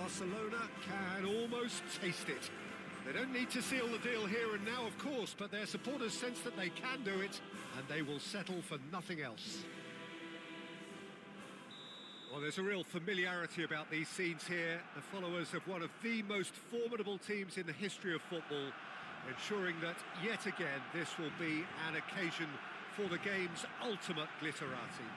Barcelona can almost taste it. They don't need to seal the deal here and now, of course, but their supporters sense that they can do it, and they will settle for nothing else. Well, there's a real familiarity about these scenes here. The followers of one of the most formidable teams in the history of football, ensuring that, yet again, this will be an occasion for the game's ultimate glitterati.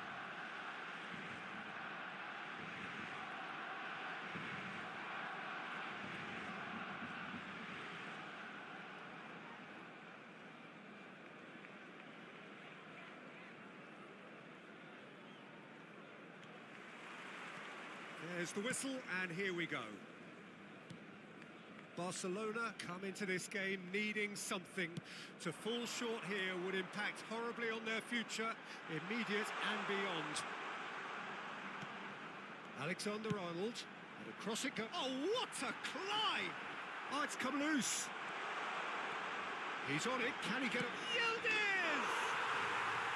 There's the whistle, and here we go. Barcelona come into this game needing something. To fall short here would impact horribly on their future, immediate and beyond. Alexander-Arnold, and across it goes. Oh, what a collide! Oh, it's come loose. He's on it, can he get it? Yildiz!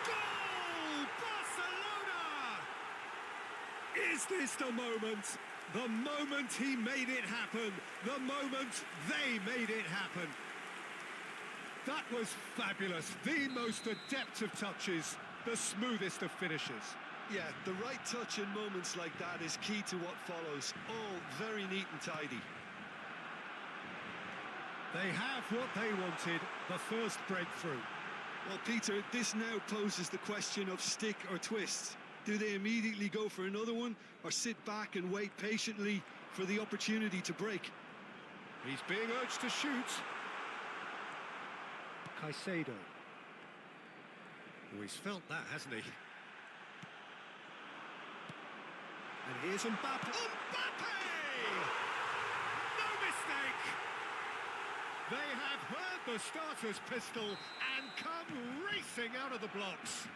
Goal! Barcelona! Is this the moment? The moment he made it happen, the moment they made it happen. That was fabulous, the most adept of touches, the smoothest of finishes. Yeah, the right touch in moments like that is key to what follows. All very neat and tidy. They have what they wanted, the first breakthrough. Well, Peter, this now poses the question of stick or twist. Do they immediately go for another one, or sit back and wait patiently for the opportunity to break? He's being urged to shoot. Caicedo. Oh, he's felt that, hasn't he? And here's Mbappe. Mbappe! No mistake! They have heard the starter's pistol and come racing out of the blocks.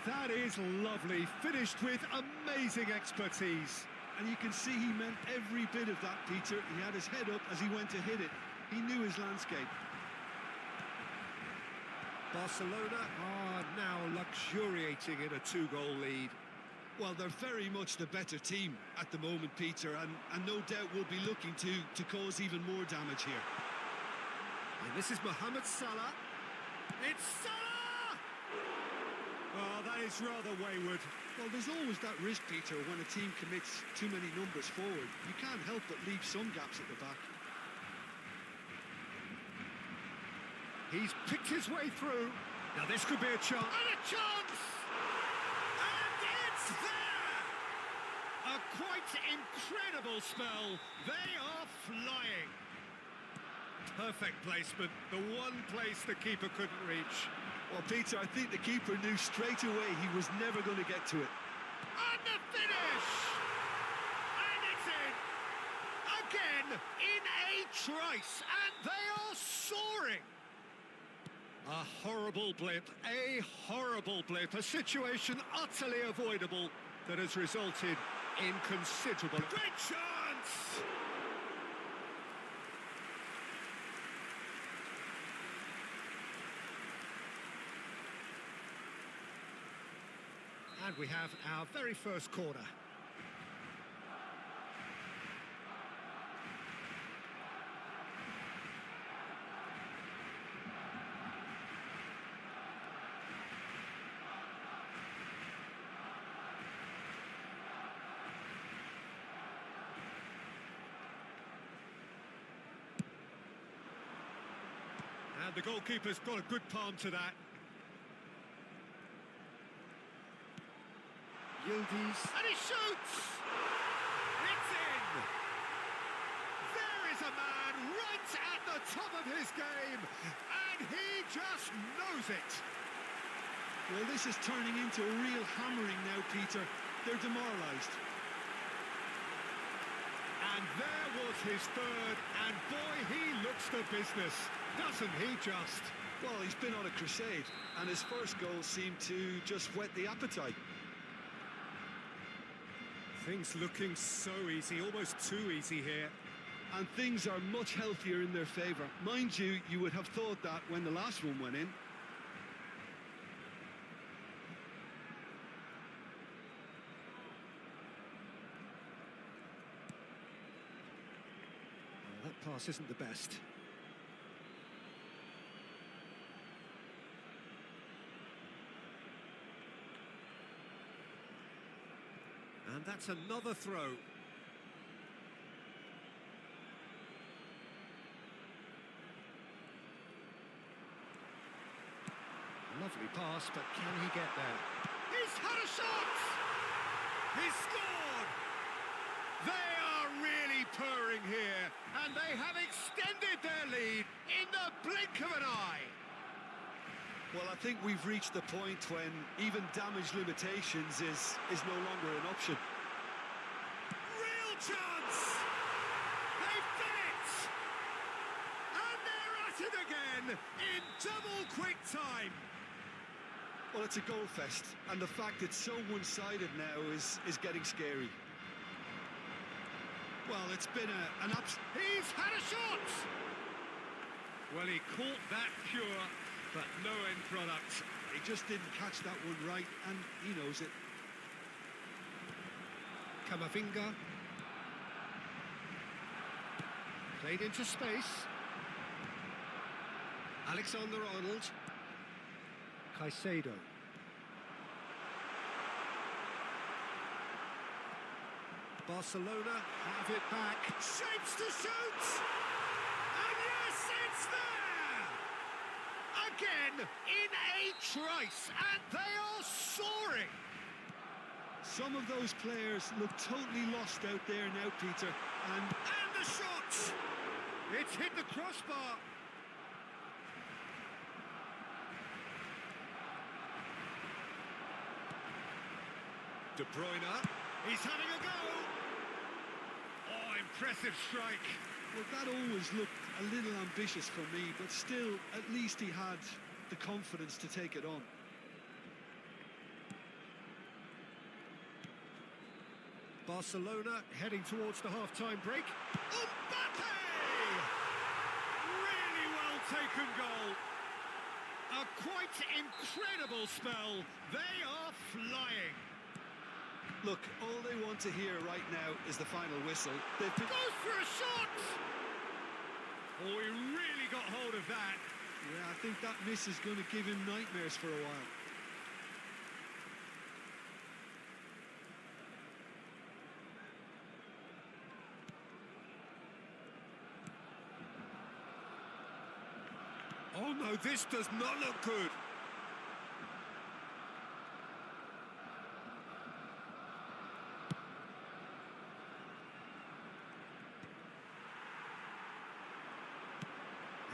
That is lovely, finished with amazing expertise. And you can see he meant every bit of that, Peter. He had his head up as he went to hit it. He knew his landscape. Barcelona are now luxuriating in a two-goal lead. Well, they're very much the better team at the moment, Peter, and no doubt will be looking to cause even more damage here. And this is Mohamed Salah. It's Salah! Oh, that is rather wayward. Well, there's always that risk, Peter, when a team commits too many numbers forward. You can't help but leave some gaps at the back. He's picked his way through. Now this could be a chance. And a chance! And it's there! A quite incredible spell. They are flying. Perfect placement. The one place the keeper couldn't reach. Well, Peter, I think the keeper knew straight away he was never going to get to it. And the finish! And it's in! Again, in a trice, and they are soaring! A horrible blip, a situation utterly avoidable that has resulted in considerable... Great chance! And we have our very first corner. And the goalkeeper's got a good palm to that. Yildiz. And he shoots! It's in! There is a man right at the top of his game, and he just knows it. Well, this is turning into a real hammering now, Peter. They're demoralised. And there was his third, and boy, he looks the business, doesn't he just? Well, he's been on a crusade, and his first goal seemed to just whet the appetite. Things looking so easy, almost too easy here. And things are much healthier in their favour. Mind you, you would have thought that when the last one went in. pass isn't the best. And that's another throw. Lovely pass, but can he get there? He's had a shot! He's scored! They are really purring here, and they have extended their lead in the blink of an eye. Well, I think we've reached the point when even damage limitations is no longer an option. Real chance! They've done it! And they're at it again in double quick time. Well, it's a goal fest, and the fact it's so one-sided now is getting scary. Well, it's been an He's had a shot! Well, he caught that pure, but no end product. He just didn't catch that one right, and he knows it. Kamavinga. Played into space. Alexander-Arnold. Caicedo. Barcelona have it back. Shapes to shoot! And yes, it's there! Again, in a trice, and they are soaring! Some of those players look totally lost out there now, Peter, And the shot! It's hit the crossbar. De Bruyne, he's having a go! Oh, impressive strike. well, that always looked a little ambitious for me, but still, at least he had the confidence to take it on. Barcelona heading towards the half-time break. Mbappe! Really well taken goal. A quite incredible spell. They are flying. Look, all they want to hear right now is the final whistle. They've been... Goes for a shot! Oh, he really got hold of that. Yeah, I think that miss is going to give him nightmares for a while. Oh no, this does not look good.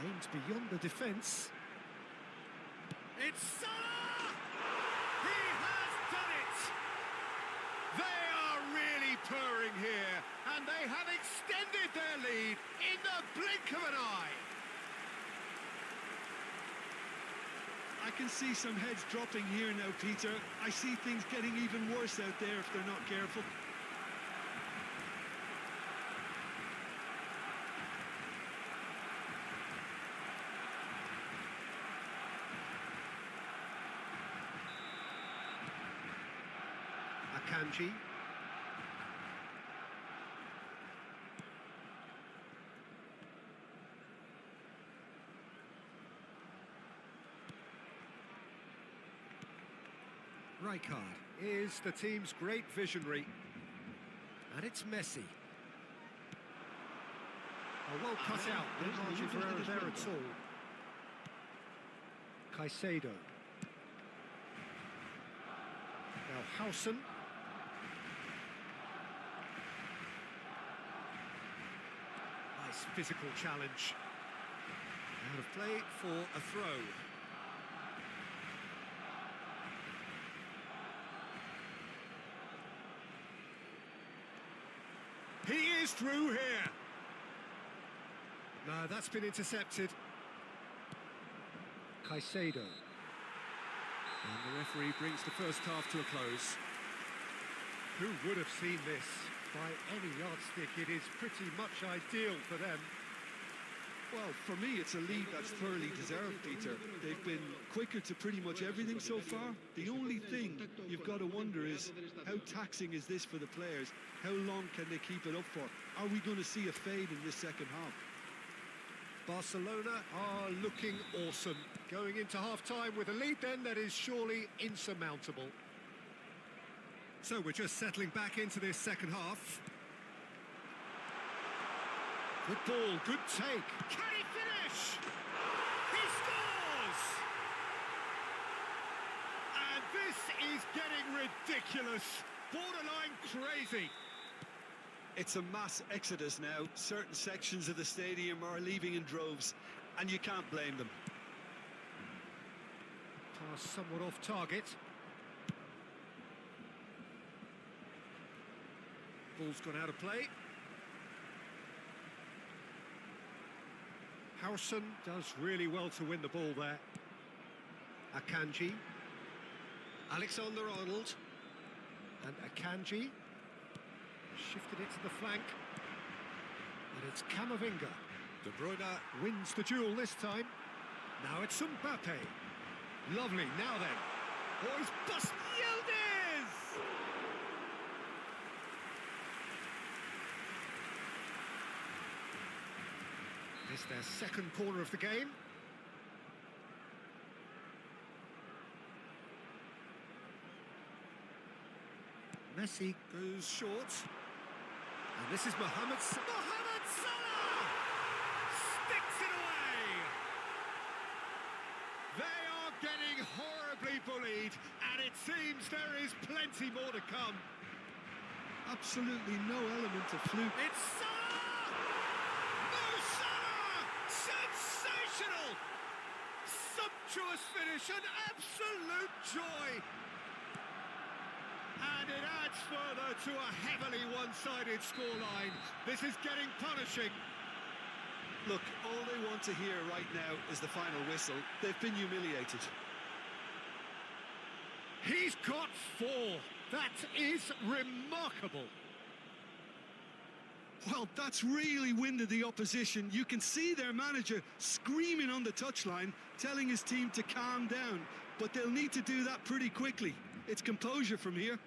Aimed beyond the defence. It's Salah! He has done it! They are really purring here, and they have extended their lead in the blink of an eye. I can see some heads dropping here now, Peter. I see things getting even worse out there if they're not careful. Akanji. Rijkaard is the team's great visionary. And it's Messi. Oh, well cut out. No margin for error there at all. Caicedo. Now Howson. Nice physical challenge. Out of play for a throw. He is through here. No, that's been intercepted. Caicedo. And the referee brings the first half to a close. Who would have seen this? By any yardstick, it is pretty much ideal for them. Well, for me, it's a lead that's thoroughly deserved, Peter. They've been quicker to pretty much everything so far. The only thing you've got to wonder is, how taxing is this for the players? How long can they keep it up for? Are we going to see a fade in this second half? Barcelona are looking awesome. Going into half-time with a lead then that is surely insurmountable. So we're just settling back into this second half. Good ball, good take. Can he finish? He scores! And this is getting ridiculous. Borderline crazy. It's a mass exodus now. Certain sections of the stadium are leaving in droves, and you can't blame them. Pass somewhat off target. Ball's gone out of play. Howson does really well to win the ball there. Akanji. Alexander-Arnold. And Akanji. Shifted it to the flank. And it's Camavinga. De Bruyne wins the duel this time. Now it's Mbappe. Lovely, now then. Oh, he's bust Yildiz! It's their second corner of the game. Messi goes short. And this is Mohamed Salah! Sticks it away! They are getting horribly bullied, and it seems there is plenty more to come. Absolutely no element of fluke. It's Salah! Mo Salah! Sensational! Sumptuous finish, an absolute joy! And it adds further to a heavily one-sided scoreline. This is getting punishing. Look, all they want to hear right now is the final whistle. They've been humiliated. He's got 4. That is remarkable. Well, that's really winded the opposition. You can see their manager screaming on the touchline, telling his team to calm down. But they'll need to do that pretty quickly. It's composure from here.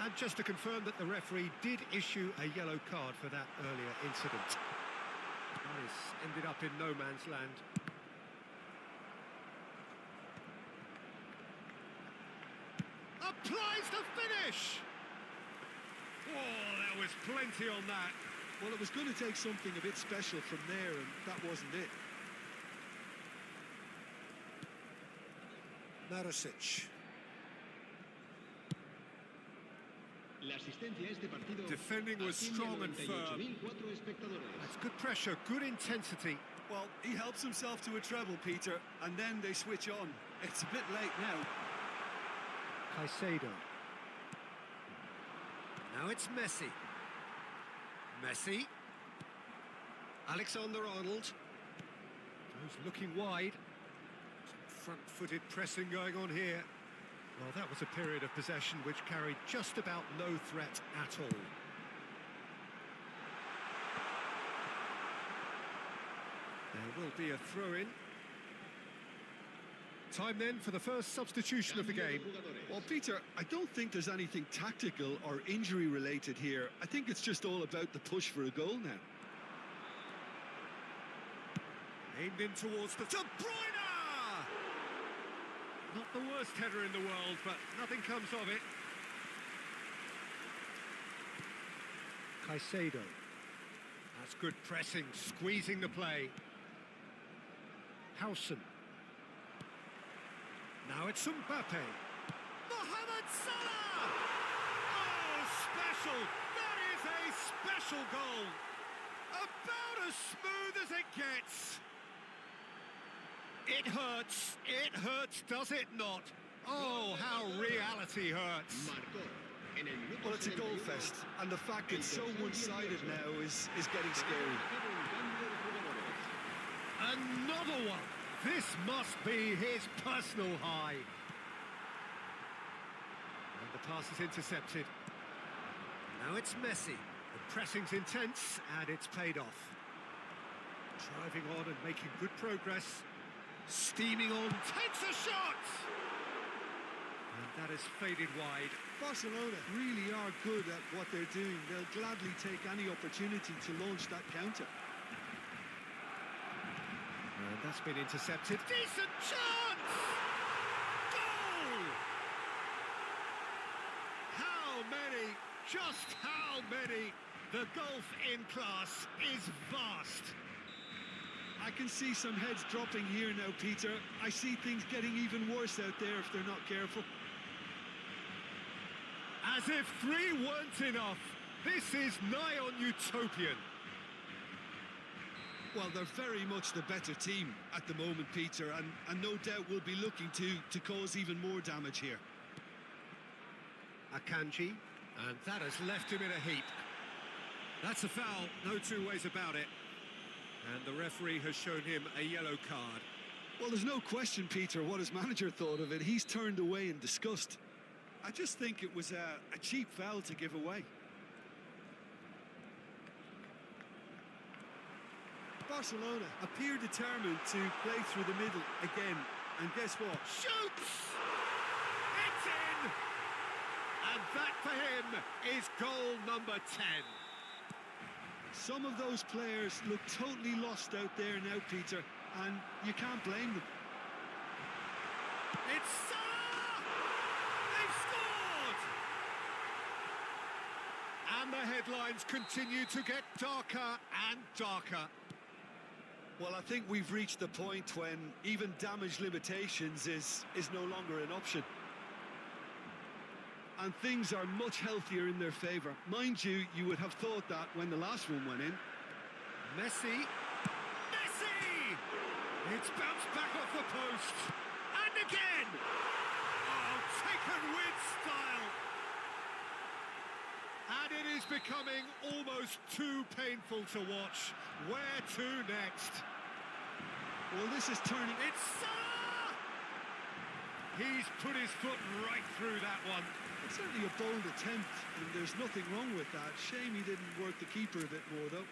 And just to confirm that the referee did issue a yellow card for that earlier incident. This ended up in no man's land. Applies the finish! Oh, there was plenty on that. Well, it was going to take something a bit special from there, and that wasn't it. Narosic. Defending was strong and firm. That's good pressure, good intensity. Well, he helps himself to a treble, Peter, and then they switch on. It's a bit late now. Caicedo. Now it's Messi. Messi. Alexander-Arnold. Goes looking wide. Some front-footed pressing going on here. Well, that was a period of possession which carried just about no threat at all. There will be a throw-in. Time then for the first substitution of the game. Well, Peter, I don't think there's anything tactical or injury-related here. I think it's just all about the push for a goal now. Aimed in towards the De Bruyne! Not the worst header in the world, but nothing comes of it. Caicedo. That's good pressing, squeezing the play. Howson. Now it's Mbappe. Mohamed Salah! Oh, special! That is a special goal! About as smooth as it gets. It hurts, does it not? Oh, how reality hurts. Well, it's a goal fest, and the fact it's so one-sided now is getting scary. Another one. This must be his personal high. And the pass is intercepted. Now it's Messi. The pressing's intense, and it's paid off. Driving on and making good progress. Steaming on, takes a shot! And that is faded wide. Barcelona really are good at what they're doing. They'll gladly take any opportunity to launch that counter. And that's been intercepted. Decent chance! Goal! How many? Just how many? The gulf in class is vast. I can see some heads dropping here now, Peter. I see things getting even worse out there if they're not careful. As if 3 weren't enough. This is nigh on utopian. Well, they're very much the better team at the moment, Peter, and no doubt will be looking to cause even more damage here. Akanji, and that has left him in a heap. That's a foul, no two ways about it. And the referee has shown him a yellow card. Well, there's no question, Peter, what his manager thought of it. He's turned away in disgust. I just think it was a cheap foul to give away. Barcelona appear determined to play through the middle again. And guess what? Shoots! It's in! And that for him is goal number 10. Some of those players look totally lost out there now, Peter, and you can't blame them. It's Salah! They've scored! And the headlines continue to get darker and darker. Well, I think we've reached the point when even damage limitations is no longer an option. And things are much healthier in their favour. Mind you, you would have thought that when the last one went in. Messi! Messi! It's bounced back off the post. And again! Oh, taken with style. And it is becoming almost too painful to watch. Where to next? Well, this is turning... It's Salah! He's put his foot right through that one. It's certainly a bold attempt, and there's nothing wrong with that. Shame he didn't work the keeper a bit more, though.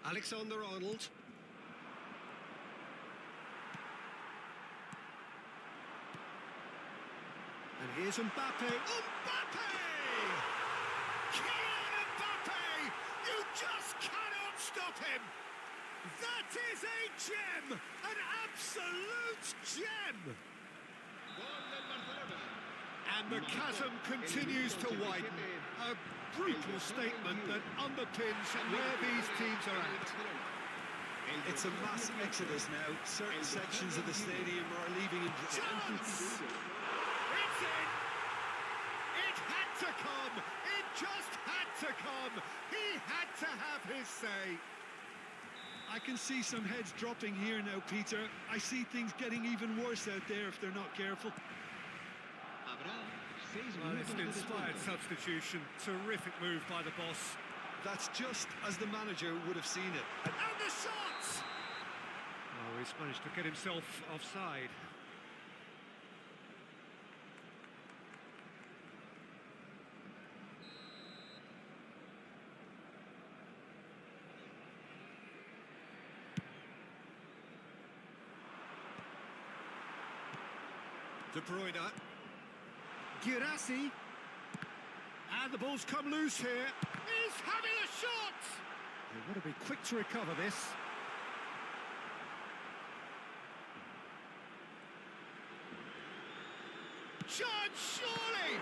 Alexander-Arnold. And here's Mbappe. Mbappe! Kylian Mbappe! You just cannot stop him! That is a gem! An absolute gem! And the chasm continues to widen. A brutal statement that underpins where these teams are at. It's a mass exodus now. Certain sections of the stadium are leaving in... Chance! It's in! It had to come! It just had to come! He had to have his say! I can see some heads dropping here now, Peter. I see things getting even worse out there if they're not careful. Well, it's an inspired substitution. Terrific move by the boss. That's just as the manager would have seen it. And the shot! Oh, he's managed to get himself offside. De Bruyne. Girassi. And the ball's come loose here. He's having a shot! They've got to be quick to recover this. Chance, surely!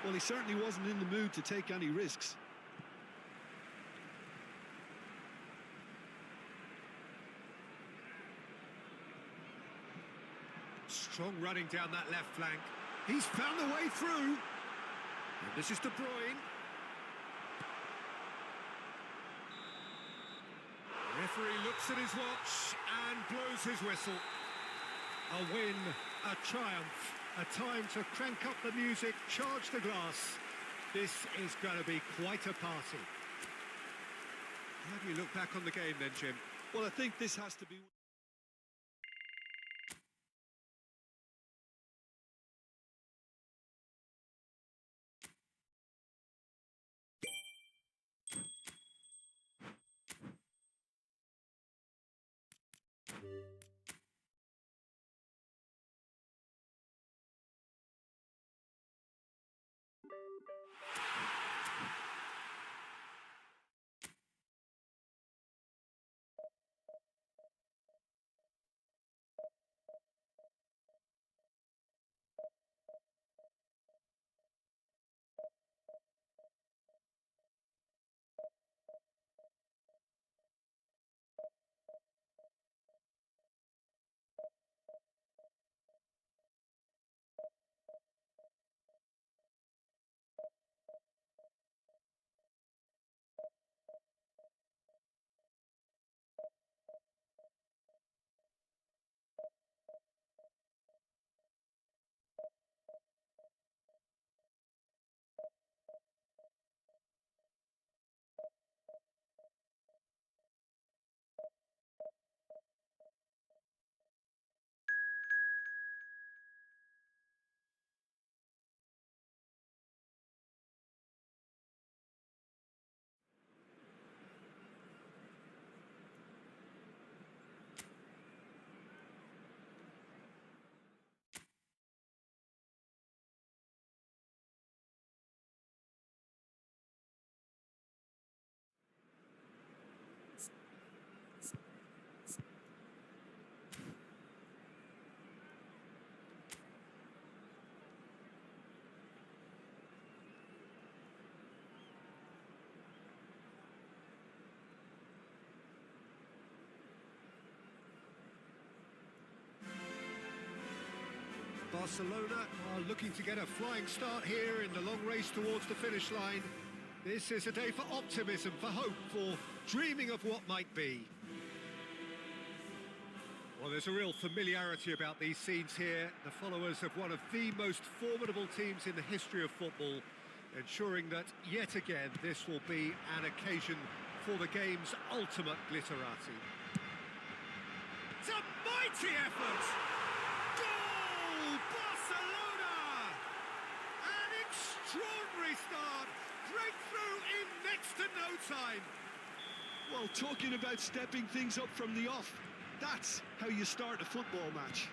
Well, he certainly wasn't in the mood to take any risks. Strong running down that left flank. He's found the way through. And this is De Bruyne. Referee looks at his watch and blows his whistle. A win, a triumph, a time to crank up the music, charge the glass. This is going to be quite a party. How do you look back on the game then, Jim? Well, I think this has to be... Barcelona are looking to get a flying start here in the long race towards the finish line. This is a day for optimism, for hope, for dreaming of what might be. Well, there's a real familiarity about these scenes here. The followers of one of the most formidable teams in the history of football, ensuring that, yet again, this will be an occasion for the game's ultimate glitterati. It's a mighty effort! Goal! Barcelona! An extraordinary start! Breakthrough in next to no time! Well, talking about stepping things up from the off, that's how you start a football match.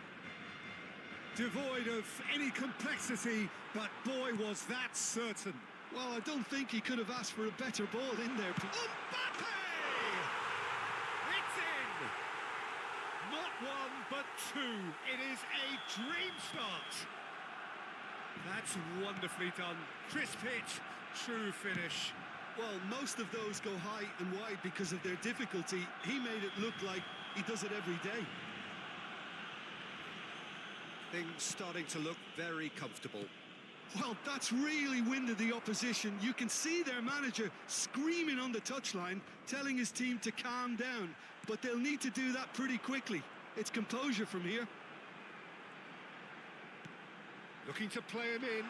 Devoid of any complexity, but boy, was that certain. Well, I don't think he could have asked for a better ball in there. Mbappe! It's in! Not one, but two. It is a dream start. That's wonderfully done. Crisp hit, true finish. Well, most of those go high and wide because of their difficulty. He made it look like he does it every day. Things starting to look very comfortable. Well, that's really winded the opposition. You can see their manager screaming on the touchline, telling his team to calm down. But they'll need to do that pretty quickly. It's composure from here. Looking to play him in.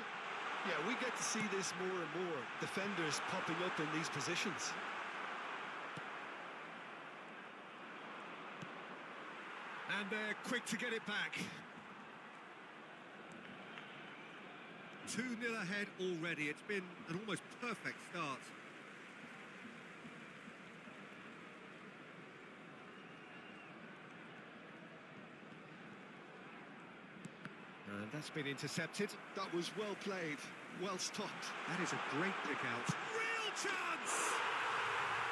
Yeah, we get to see this more and more. Defenders popping up in these positions. And they're quick to get it back. 2-0 ahead already. It's been an almost perfect start. And that's been intercepted. That was well played, well stopped. That is a great pick out. Real chance!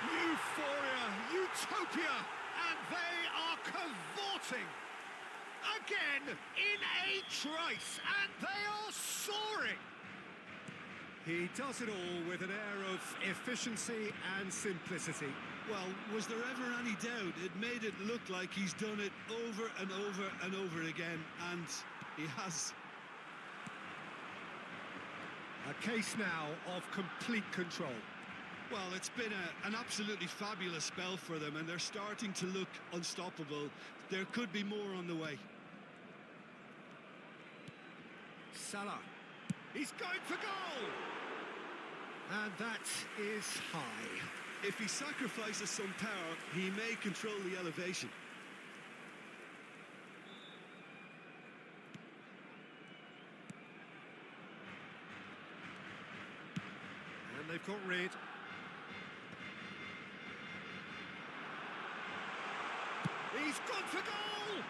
Euphoria, utopia, and they are cavorting. Again, in a trice, and they are soaring. He does it all with an air of efficiency and simplicity. Well, was there ever any doubt? It made it look like he's done it over and over and over again, and he has. A case now of complete control. Well, it's been an absolutely fabulous spell for them, and they're starting to look unstoppable. There could be more on the way. Salah. He's going for goal! And that is high. If he sacrifices some power, he may control the elevation. And they've got rid. He's gone for goal!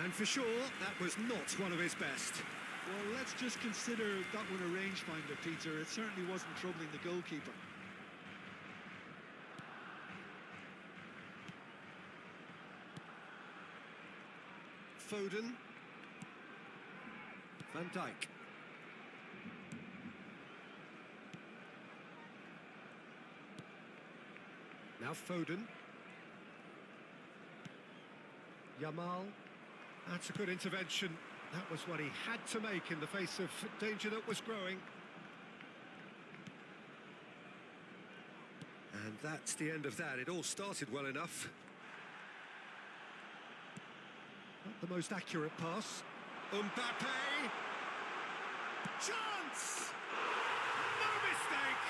And for sure, that was not one of his best. Well, let's just consider that one a rangefinder, Peter. It certainly wasn't troubling the goalkeeper. Foden. Van Dijk. Now Foden. Yamal. That's a good intervention. That was what he had to make in the face of danger that was growing. And that's the end of that. It all started well enough. Not the most accurate pass. Mbappe! Chance! No mistake!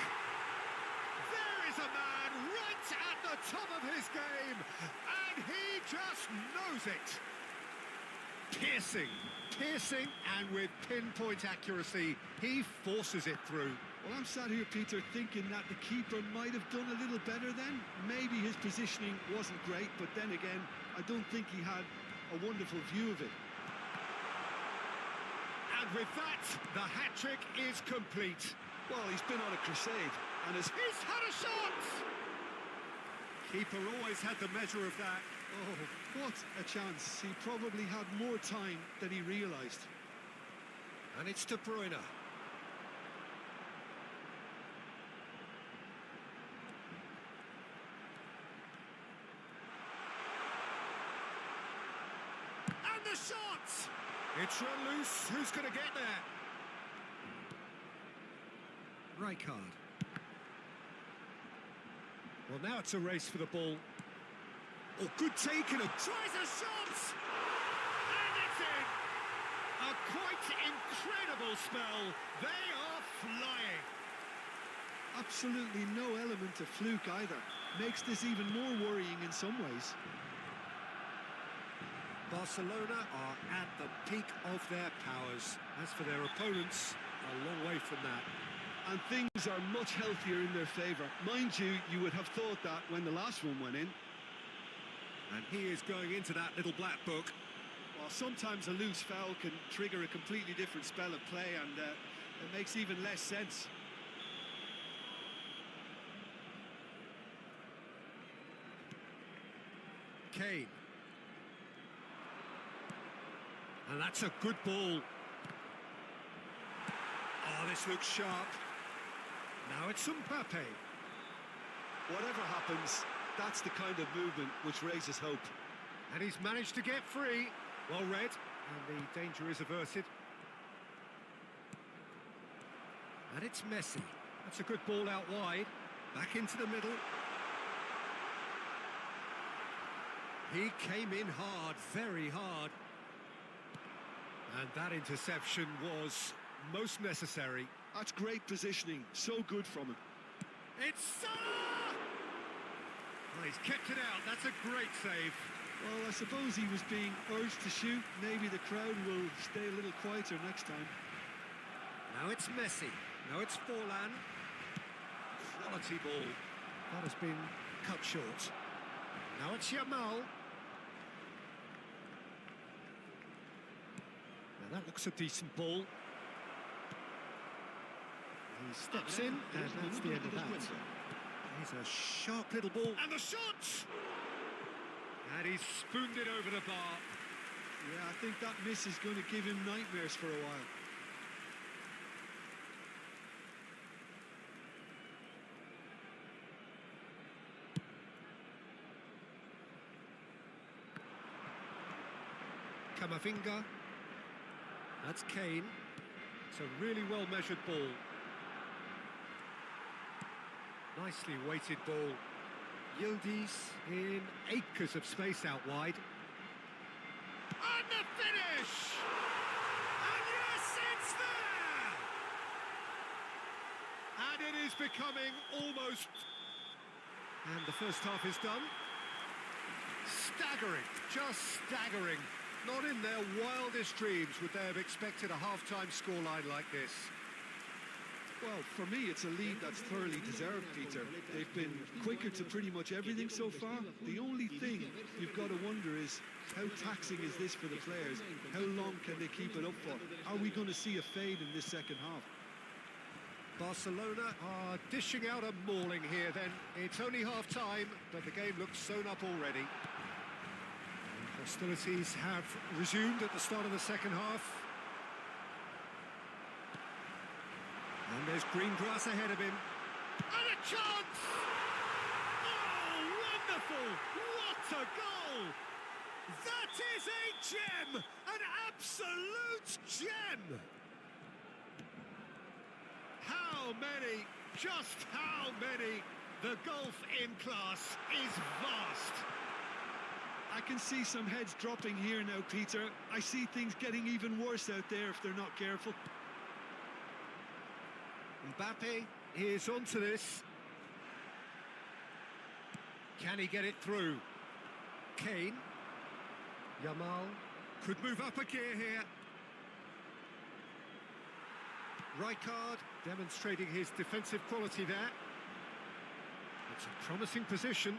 There is a man right at the top of his game, and he just knows it. Piercing, and with pinpoint accuracy, he forces it through. Well, I'm sat here, Peter, thinking that the keeper might have done a little better then. Maybe his positioning wasn't great, but then again, I don't think he had a wonderful view of it. And with that, the hat-trick is complete. Well, he's been on a crusade, and he's had a shot! Keeper always had the measure of that. Oh, what a chance. He probably had more time than he realised. And it's De Bruyne. And the shot! It's run loose. Who's going to get there? Rijkaard. Well, now it's a race for the ball. Oh, good taking. Tries a shot! And it's in! A quite incredible spell. They are flying. Absolutely no element of fluke either. Makes this even more worrying in some ways. Barcelona are at the peak of their powers. As for their opponents, a long way from that. And things are much healthier in their favour. Mind you, you would have thought that when the last one went in. And he is going into that little black book. Well, sometimes a loose foul can trigger a completely different spell of play, and it makes even less sense. Kane. And that's a good ball. Oh, this looks sharp. Now it's Mbappe. Whatever happens, that's the kind of movement which raises hope. And he's managed to get free. Well read, and the danger is averted. And it's Messi. That's a good ball out wide. Back into the middle. He came in hard, very hard. And that interception was most necessary. That's great positioning, so good from him. It's Salah! Well, he's kept it out, that's a great save. Well, I suppose he was being urged to shoot. Maybe the crowd will stay a little quieter next time. Now it's Messi, now it's Forlan. Quality ball. That has been cut short. Now it's Yamal. Now that looks a decent ball. He steps in, and that's the end of that. He's a sharp little ball. And the shot! And he's spooned it over the bar. Yeah, I think that miss is going to give him nightmares for a while. Camavinga. That's Kane. It's a really well-measured ball. Nicely weighted ball. Yildiz in acres of space out wide. And the finish! And yes, it's there! And it is becoming almost And the first half is done. Staggering, just staggering. Not in their wildest dreams would they have expected a half-time scoreline like this. Well, for me, it's a lead that's thoroughly deserved, Peter. They've been quicker to pretty much everything so far. The only thing you've got to wonder is, how taxing is this for the players? How long can they keep it up for? Are we going to see a fade in this second half? Barcelona are dishing out a mauling here then. It's only half-time, but the game looks sewn up already. And hostilities have resumed at the start of the second half. And there's green grass ahead of him. And a chance! Oh, wonderful! What a goal! That is a gem! An absolute gem! How many, just how many? The gulf in class is vast. I can see some heads dropping here now, Peter. I see things getting even worse out there if they're not careful. Mbappe is onto this. Can he get it through? Kane. Yamal could move up a gear here. Rijkaard demonstrating his defensive quality there. It's a promising position.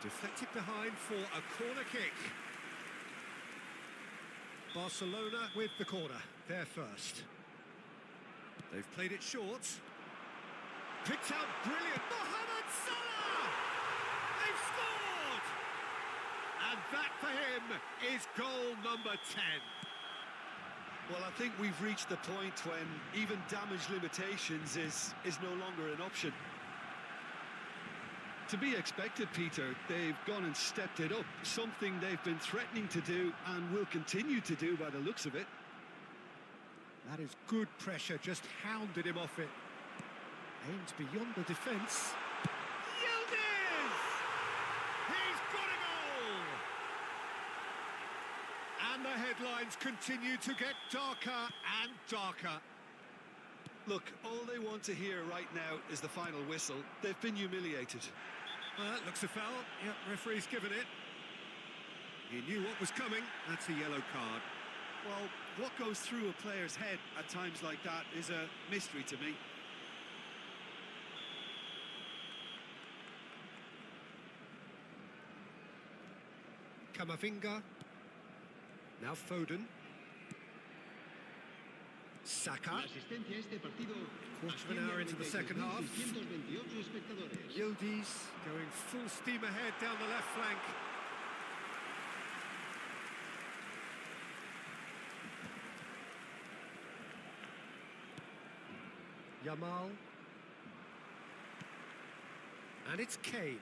Deflected behind for a corner kick. Barcelona with the corner, they're first. They've played it short. Picked out brilliant. Mohamed Salah! They've scored! And that for him is goal number 10. Well, I think we've reached the point when even damage limitations is no longer an option. To be expected, Peter. They've gone and stepped it up, something they've been threatening to do and will continue to do by the looks of it. That is good pressure, just hounded him off it. Aims beyond the defence. Yildiz! He's got a goal! And the headlines continue to get darker and darker. Look, all they want to hear right now is the final whistle. They've been humiliated. Well, that looks a foul. Yep, referee's given it. He knew what was coming. That's a yellow card. Well, what goes through a player's head at times like that is a mystery to me. Camavinga. Now Foden. Saka. Quarter of an hour into the second half. Yildiz going full steam ahead down the left flank. Yamal. And it's Kane.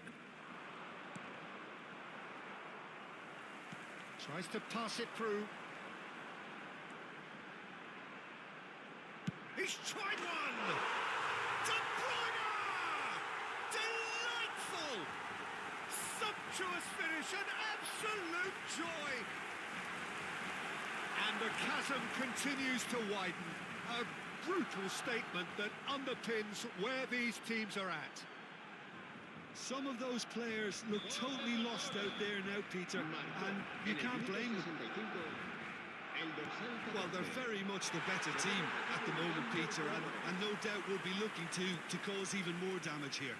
Tries to pass it through. He's tried one! De Bruyne! Delightful! Sumptuous finish, an absolute joy! And the chasm continues to widen. A brutal statement that underpins where these teams are at. Some of those players look totally lost out there now, Peter, and you can't blame them. Well, they're very much the better team at the moment, Peter, and no doubt will be looking to cause even more damage here.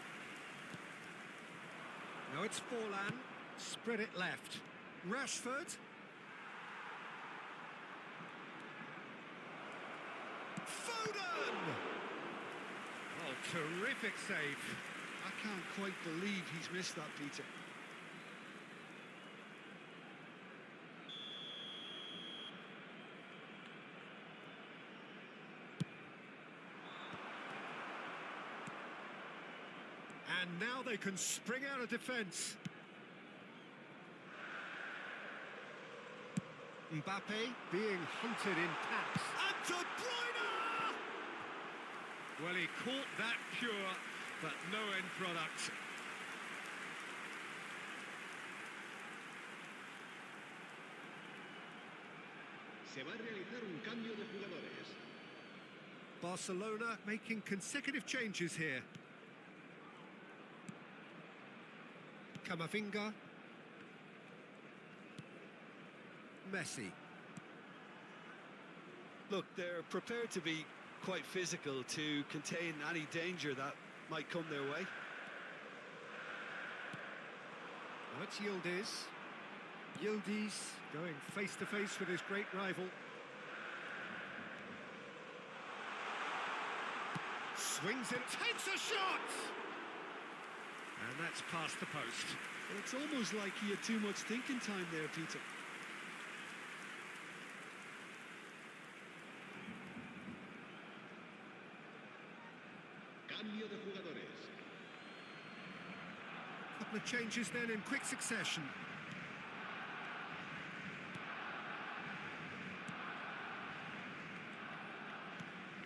Now it's Forlan, spread it left. Rashford. Foden! Oh, terrific save. I can't quite believe he's missed that, Peter. And now they can spring out of defence. Mbappe being hunted in pass. And De Bruyne! Well, he caught that pure, but no end product. Se va a realizar un cambio de jugadores. Barcelona making consecutive changes here. Camavinga. Messi. Look, they're prepared to be quite physical to contain any danger that might come their way. Now it's Yildiz. Yildiz going face-to-face with his great rival. Swings it, takes a shot! And that's past the post. Well, it's almost like he had too much thinking time there, Peter. Cambio de jugadores. Couple of changes then in quick succession.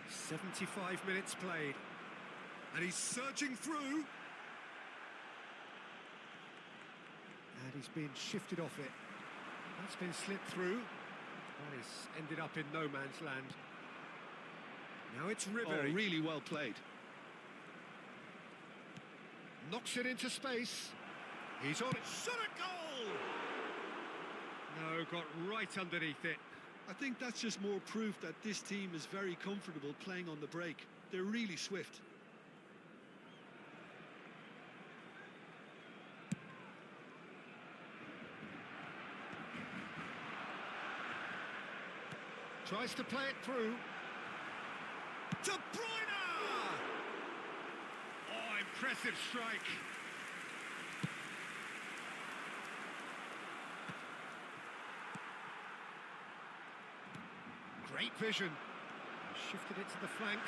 "75 minutes played, and he's surging through. And he's been shifted off it. That's been slipped through. That has ended up in no man's land. Now it's Ribéry. Oh, really well played. Knocks it into space. He's on it. Shot a goal! No, got right underneath it. I think that's just more proof that this team is very comfortable playing on the break. They're really swift. Tries to play it through. De Bruyne! Oh, impressive strike. Great vision. Shifted it to the flank.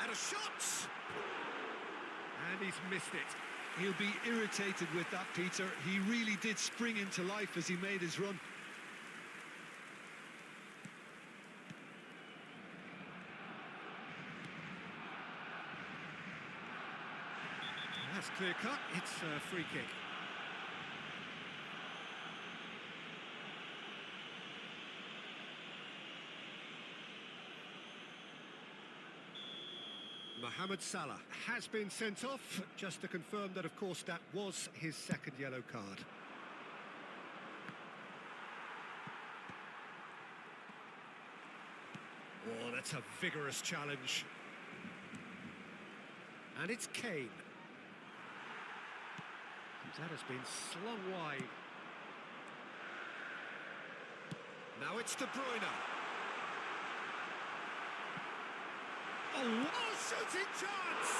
And a shot! And he's missed it. He'll be irritated with that, Peter. He really did spring into life as he made his run. That's clear cut. It's a free kick. Mohamed Salah has been sent off, just to confirm that, of course, that was his second yellow card. Oh, that's a vigorous challenge. And it's Kane. That has been slung wide. Now it's De Bruyne. Oh, shooting chance!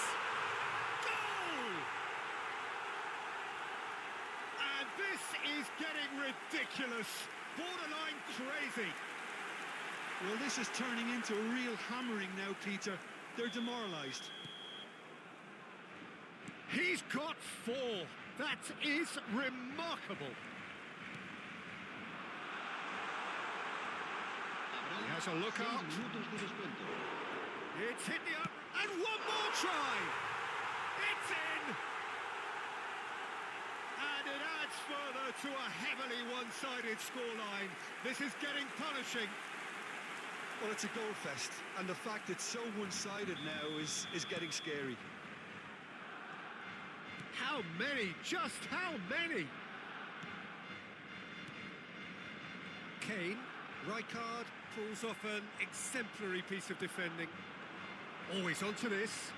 Goal! And this is getting ridiculous. Borderline crazy. Well, this is turning into a real hammering now, Peter. They're demoralised. He's got 4. That is remarkable. He has a look up. It's hit the up, and one more try. It's in. And it adds further to a heavily one-sided scoreline. This is getting punishing. Well, it's a goal fest, and the fact it's so one-sided now is getting scary. How many? Just how many? Kane, Rijkaard pulls off an exemplary piece of defending. Always onto this.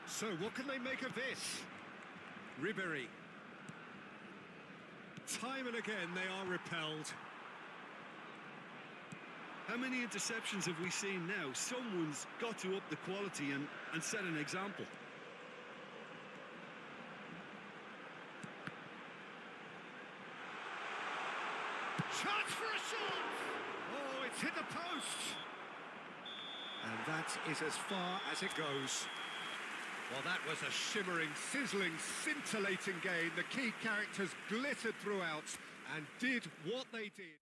So what can they make of this? Ribéry. Time and again they are repelled. How many interceptions have we seen now? Someone's got to up the quality and set an example. Chance for a shot! Oh, it's hit the post! And that is as far as it goes. Well, that was a shimmering, sizzling, scintillating game. The key characters glittered throughout and did what they did.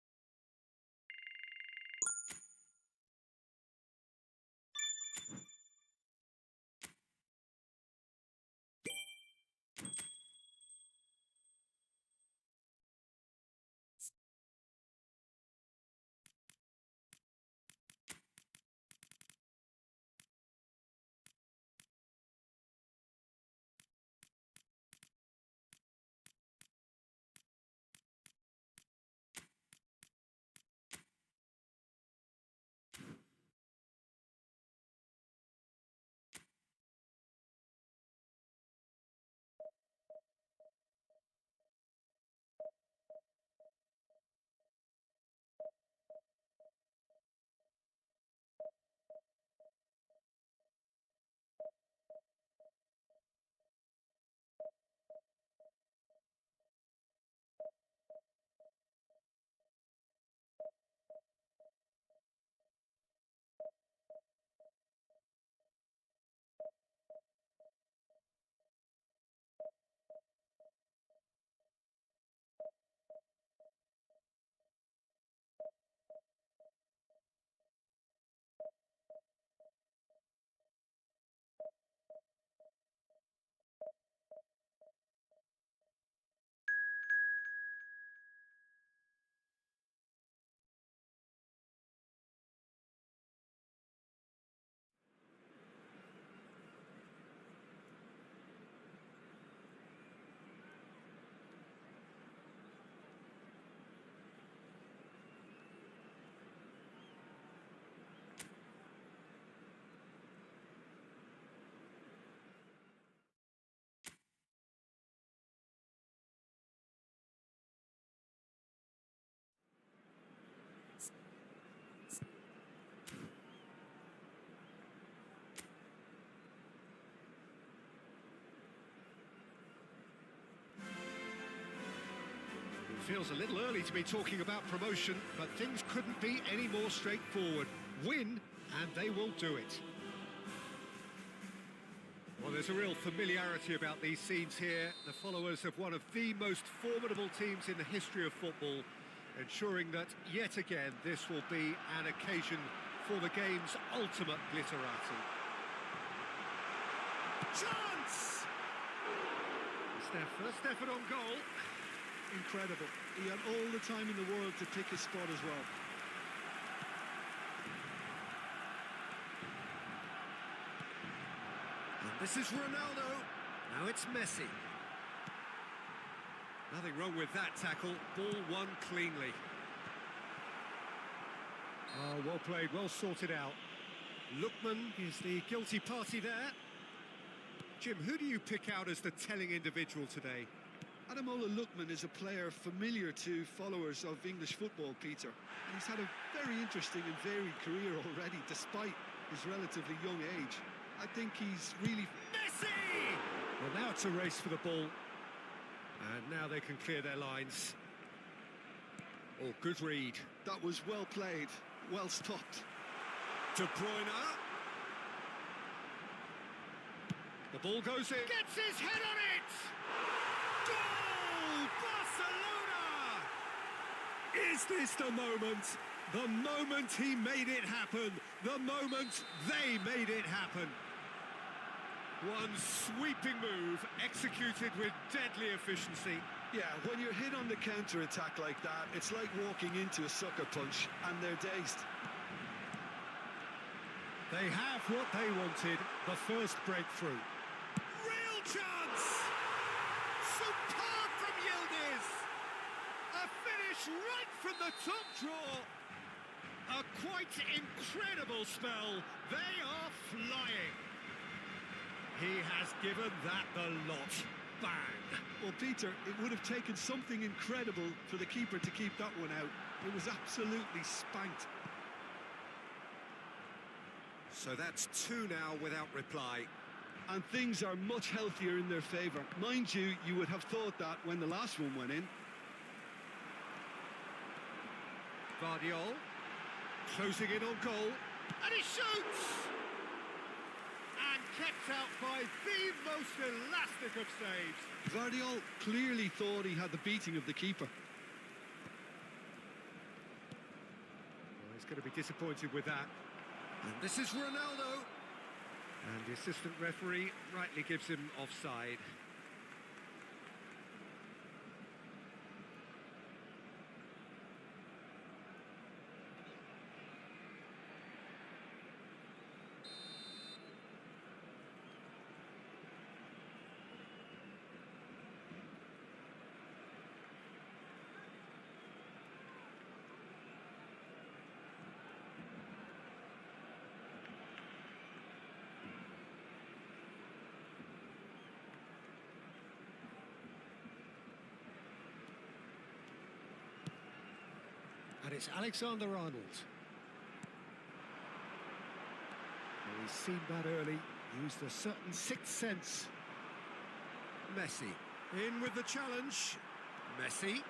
Feels a little early to be talking about promotion, but things couldn't be any more straightforward. Win, and they will do it. Well, there's a real familiarity about these scenes here. The followers of one of the most formidable teams in the history of football, ensuring that, yet again, this will be an occasion for the game's ultimate glitterati. Chance! It's their first effort on goal. Incredible. He had all the time in the world to pick his spot as well. And this is Ronaldo. Now it's Messi. Nothing wrong with that tackle. Ball won cleanly. Oh, well played, well sorted out. Lookman is the guilty party there. Jim, who do you pick out as the telling individual today? Ademola Lookman is a player familiar to followers of English football, Peter. And he's had a very interesting and varied career already, despite his relatively young age. I think he's really... Messi! Well, now it's a race for the ball. And now they can clear their lines. Oh, good read. That was well played, well stopped. De Bruyne. The ball goes in. Gets his head on it! Goal! Barcelona! Is this the moment? The moment he made it happen. The moment they made it happen. One sweeping move, executed with deadly efficiency. Yeah, when you're hit on the counter-attack like that, it's like walking into a sucker punch, and they're dazed. They have what they wanted, the first breakthrough. Real chance! Superb from Yildiz! A finish right from the top draw. A quite incredible spell. They are flying. He has given that the lot. Bang! Well, Peter, it would have taken something incredible for the keeper to keep that one out. It was absolutely spanked. So that's two now without reply. And things are much healthier in their favour. Mind you, you would have thought that when the last one went in. Guardiola closing in on goal. And he shoots! And kept out by the most elastic of saves. Guardiola clearly thought he had the beating of the keeper. Well, he's going to be disappointed with that. And this is Ronaldo. And the assistant referee rightly gives him offside. And it's Alexander-Arnold. Well, he's seen that early, used a certain sixth sense. Messi, in with the challenge. Messi.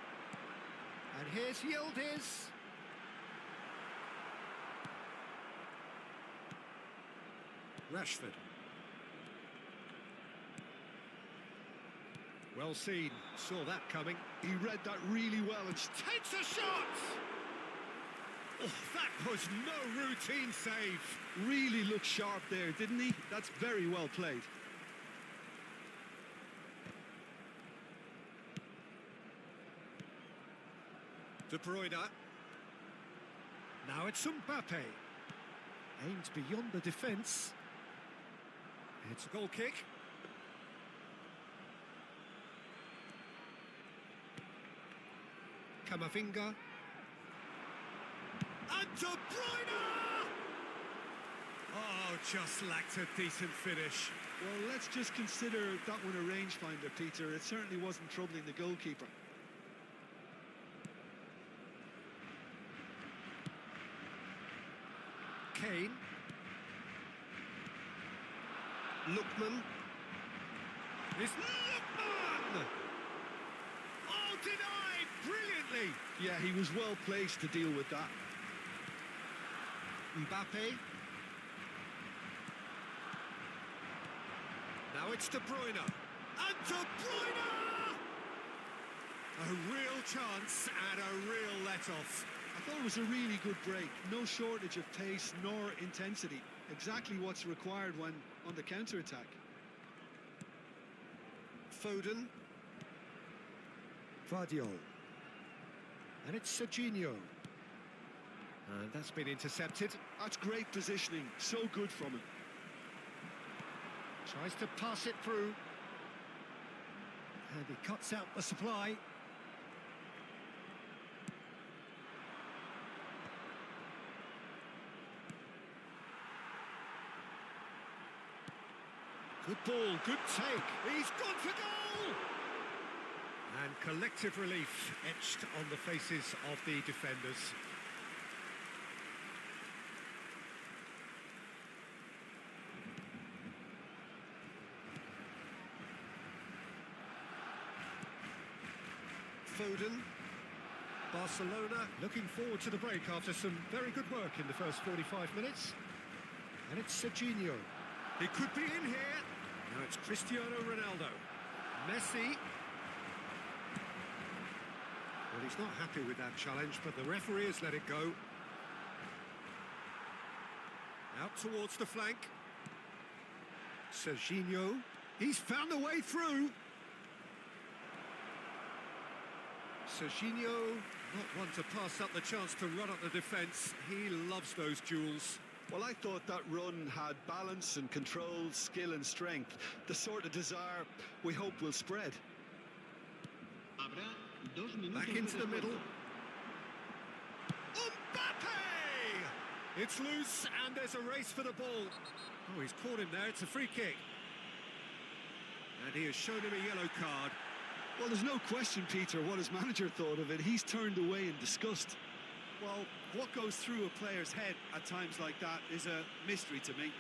And here's Yildiz. Rashford. Well seen, saw that coming. He read that really well and Takes a shot! Oh, that was no routine save. really looked sharp there, didn't he? That's very well played. De Bruyne. Now it's Mbappe. Aimed beyond the defence. It's a goal kick. Camavinga. And De Bruyne! Oh, just lacked a decent finish. Well, let's just consider that one a rangefinder, Peter. It certainly wasn't troubling the goalkeeper. Kane. Lookman. It's Lookman! Oh, denied! Brilliant! Yeah, he was well placed to deal with that. Mbappe. Now it's De Bruyne. And De Bruyne! A real chance and a real let-off. I thought it was a really good break. No shortage of pace nor intensity. Exactly what's required when on the counter-attack. Foden. Vardiol. And it's Serginho. And that's been intercepted. That's great positioning. So good from him. Tries to pass it through. And he cuts out the supply. Good ball, good take. He's gone for goal! And collective relief etched on the faces of the defenders. Foden. Barcelona looking forward to the break after some very good work in the first 45 minutes. And it's Serginho. He could be in here. Now it's Cristiano Ronaldo. Messi. Well, he's not happy with that challenge, but the referee has let it go. Out towards the flank. Serginho. He's found the way through. Serginho, not one to pass up the chance to run up the defence. He loves those duels. Well, I thought that run had balance and control, skill and strength. The sort of desire we hope will spread. Back into the middle. Mbappe! It's loose and there's a race for the ball. Oh, he's caught him there. It's a free kick. And he has shown him a yellow card. Well, there's no question, Peter, what his manager thought of it. He's turned away in disgust. Well, what goes through a player's head at times like that is a mystery to me.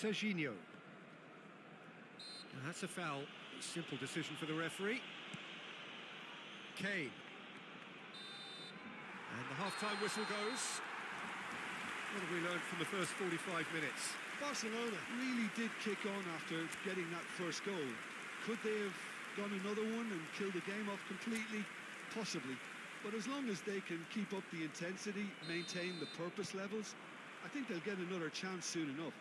Serginho. Now that's a foul. A simple decision for the referee. Kane. And the half-time whistle goes. What have we learned from the first 45 minutes? Barcelona really did kick on after getting that first goal. Could they have done another one and killed the game off completely? Possibly. But as long as they can keep up the intensity, maintain the purpose levels, I think they'll get another chance soon enough.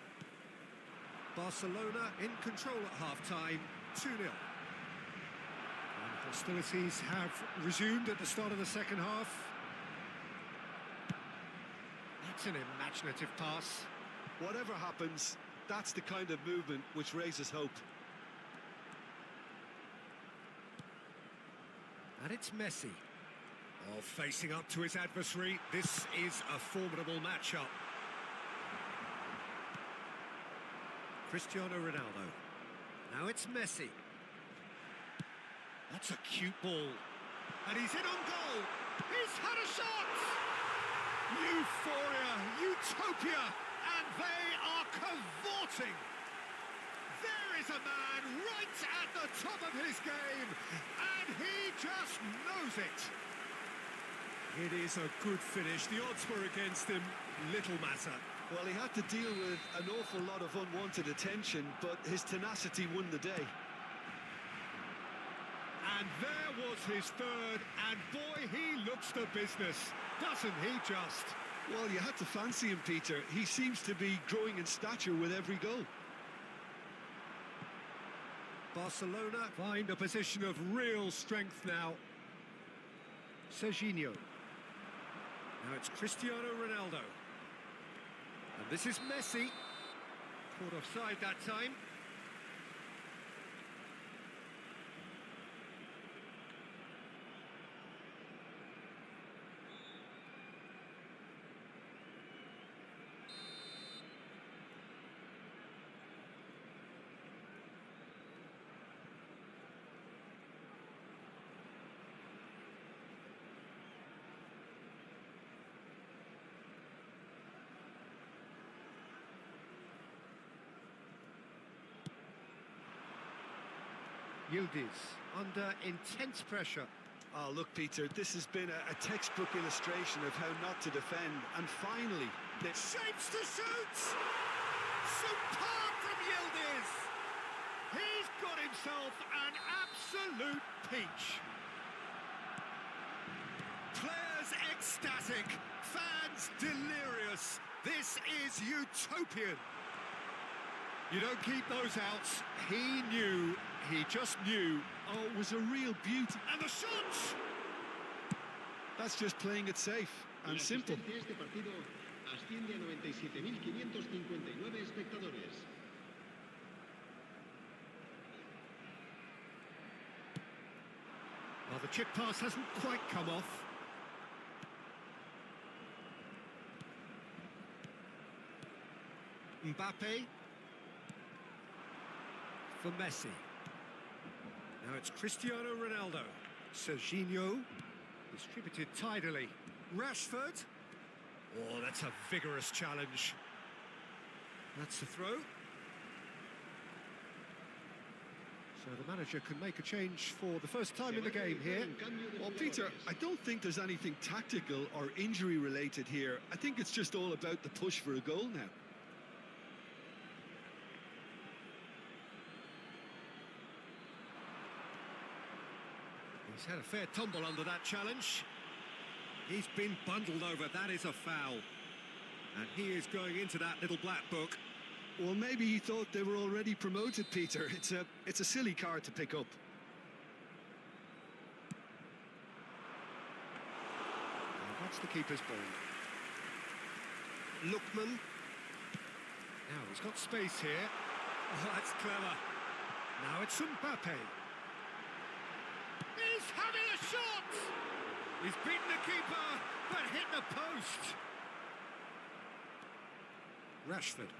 Barcelona in control at half-time, 2-0. And hostilities have resumed at the start of the second half. That's an imaginative pass. Whatever happens, that's the kind of movement which raises hope. And it's Messi. Oh, facing up to his adversary. This is a formidable matchup. Cristiano Ronaldo. Now it's Messi. That's a cute ball. And he's in on goal. He's had a shot! Euphoria, utopia, and they are cavorting. There is a man right at the top of his game, and he just knows it. It is a good finish. The odds were against him. Little matter. Well, he had to deal with an awful lot of unwanted attention, but his tenacity won the day. And there was his third, and boy, he looks the business, doesn't he just? Well, you had to fancy him, Peter. He seems to be growing in stature with every goal. Barcelona find a position of real strength now. Serginho. Now it's Cristiano Ronaldo. And this is Messi. Caught offside that time. Yildiz under intense pressure. Oh, look, Peter, this has been a textbook illustration of how not to defend. And finally, Shapes to shoot! Superb from Yildiz! He's got himself an absolute peach. Players ecstatic, fans delirious. This is utopian. You don't keep those outs. He knew, he just knew. oh, it was a real beauty. And the shot! That's just playing it safe and simple. Este partido asciende a 97.559 espectadores. Well, the chip pass hasn't quite come off. Mbappe. For Messi. Now it's Cristiano Ronaldo. Serginho. Distributed tidily. Rashford. Oh, that's a vigorous challenge. That's the throw. So the manager can make a change for the first time in the game here. Well, Peter, I don't think there's anything tactical or injury related here. I think it's just all about the push for a goal now. He's had a fair tumble under that challenge. He's been bundled over. That is a foul. And he is going into that little black book. Well, maybe he thought they were already promoted, Peter. It's a silly card to pick up. And that's the keeper's ball. Lookman. Now he's got space here. Oh, that's clever. Now it's Mbappe. He's having a shot! He's beaten the keeper, but hit the post. Rashford.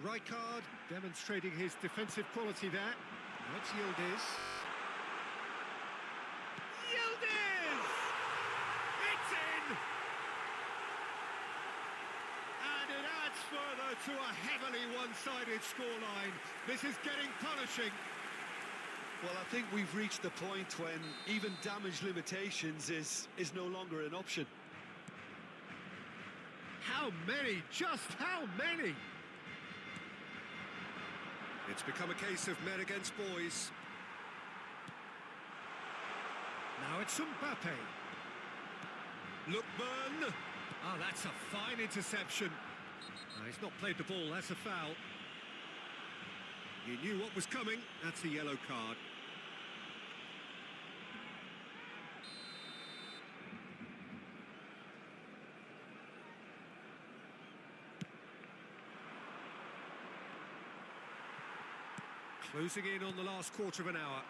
Rijkaard demonstrating his defensive quality there. Now it's Yildiz. Yildiz! It's in! And it adds further to a heavily one-sided scoreline. This is getting punishing. Well, I think we've reached the point when even damage limitations is no longer an option. How many? Just how many? It's become a case of men against boys. Now it's Mbappe. Lookman. Oh, that's a fine interception. Oh, he's not played the ball, that's a foul. He knew what was coming, that's a yellow card. Closing in on the last quarter of an hour.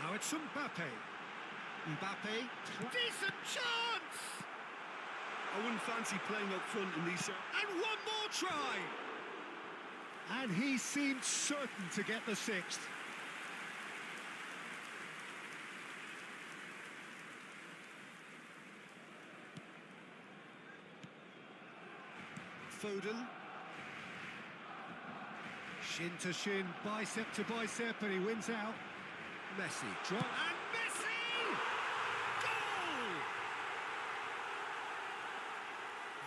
Now it's Mbappe. Mbappe. Decent chance! I wouldn't fancy playing up front in these... And one more try! And he seemed certain to get the sixth. Foden. Shin to shin, bicep to bicep, and he wins out. Messi, drop, and Messi! Goal!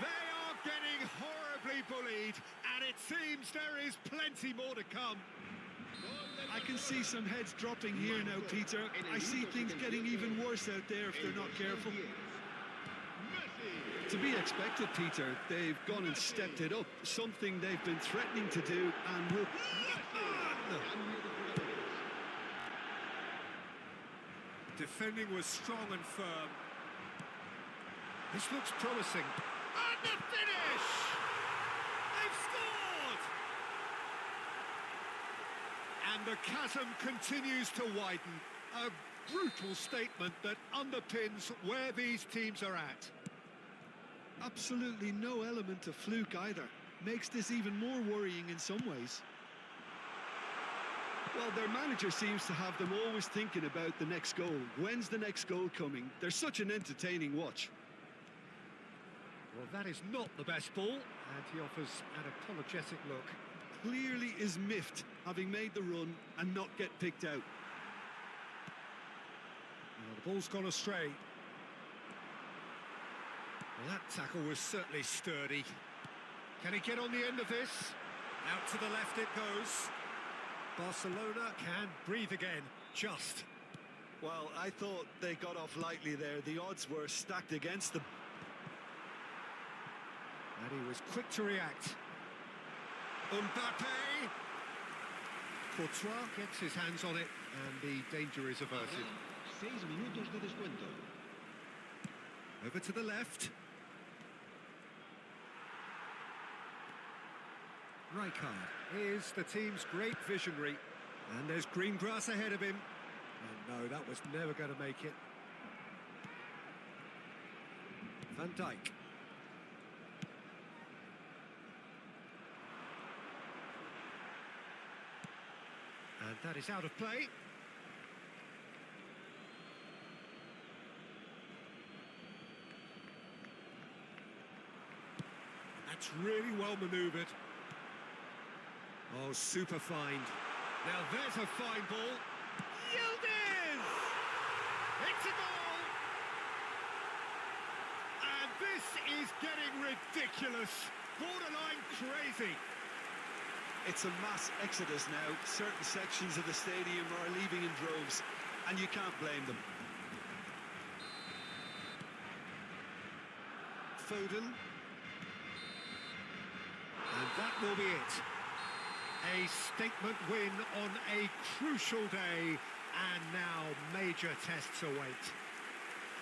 They are getting horribly bullied, and it seems there is plenty more to come. I can see some heads dropping here now, Peter. I see things getting even worse out there if they're not careful. To be expected, Peter. They've gone and stepped it up. Something they've been threatening to do and will... Defending was strong and firm. This looks promising. And the finish! They've scored! And the chasm continues to widen. A brutal statement that underpins where these teams are at. Absolutely no element of fluke either. Makes this even more worrying in some ways. Well, their manager seems to have them always thinking about the next goal. When's the next goal coming? They're such an entertaining watch. Well, that is not the best ball, and he offers an apologetic look. Clearly is miffed having made the run and not get picked out. Well, the ball's gone astray. Well, that tackle was certainly sturdy. Can he get on the end of this? Out to the left it goes. Barcelona can breathe again, just. Well, I thought they got off lightly there. The odds were stacked against them. And he was quick to react. Mbappe! Courtois gets his hands on it, and the danger is averted. 6 minutos de descuento. Over to the left. Rijkaard is the team's great visionary. And there's green grass ahead of him. And no, that was never going to make it. Van Dijk. And that is out of play. That's really well manoeuvred. Oh, super find. Now there's a fine ball. Yildiz! It's a goal! And this is getting ridiculous. Borderline crazy. It's a mass exodus now. Certain sections of the stadium are leaving in droves, and you can't blame them. Foden. And that will be it. A statement win on a crucial day, and now major tests await.